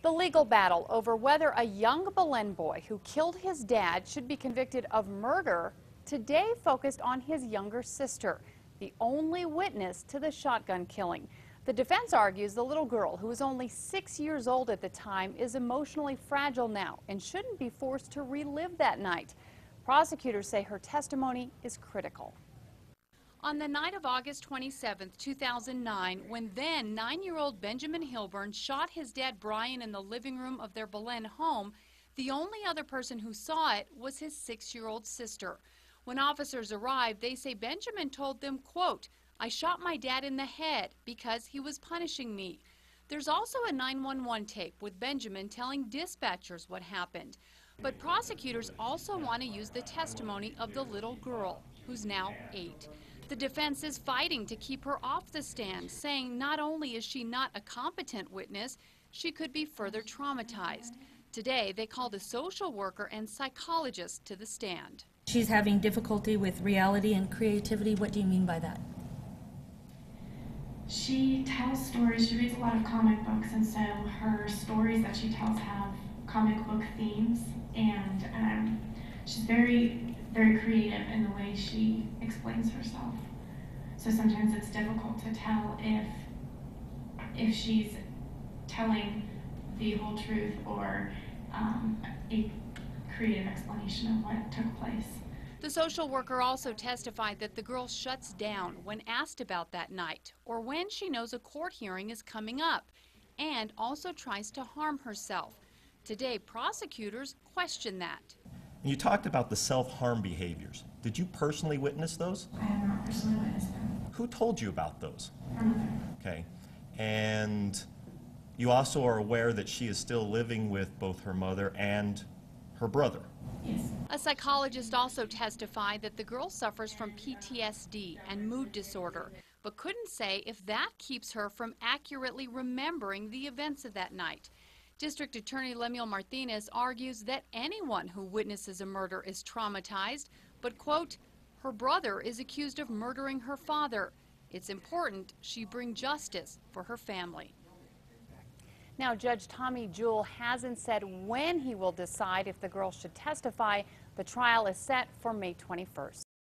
The legal battle over whether a young Belen boy who killed his dad should be convicted of murder today focused on his younger sister, the only witness to the shotgun killing. The defense argues the little girl, who was only 6 years old at the time, is emotionally fragile now and shouldn't be forced to relive that night. Prosecutors say her testimony is critical. On the night of August 27, 2009, when then 9-year-old Benjamin Hilburn shot his dad Brian in the living room of their Belen home, the only other person who saw it was his 6-year-old sister. When officers arrived, they say Benjamin told them, quote, "I shot my dad in the head because he was punishing me." There's also a 911 tape with Benjamin telling dispatchers what happened. But prosecutors also want to use the testimony of the little girl, who's now 8. The defense is fighting to keep her off the stand, saying not only is she not a competent witness, she could be further traumatized. Today, they called a social worker and psychologist to the stand. She's having difficulty with reality and creativity. What do you mean by that? She tells stories. She reads a lot of comic books, and so her stories that she tells have comic book themes, and she's very, very creative in the way she explains herself. So sometimes it's difficult to tell if she's telling the whole truth or a creative explanation of what took place. The social worker also testified that the girl shuts down when asked about that night or when she knows a court hearing is coming up, and also tries to harm herself. Today, prosecutors question that. You talked about the self-harm behaviors. Did you personally witness those? I have not personally witnessed them. Who told you about those? Her mother. Okay. And you also are aware that she is still living with both her mother and her brother? Yes. A psychologist also testified that the girl suffers from PTSD and mood disorder, but couldn't say if that keeps her from accurately remembering the events of that night. District Attorney Lemuel Martinez argues that anyone who witnesses a murder is traumatized, but, quote, her brother is accused of murdering her father. It's important she bring justice for her family. Now, Judge Tommy Jewell hasn't said when he will decide if the girl should testify. The trial is set for May 21st.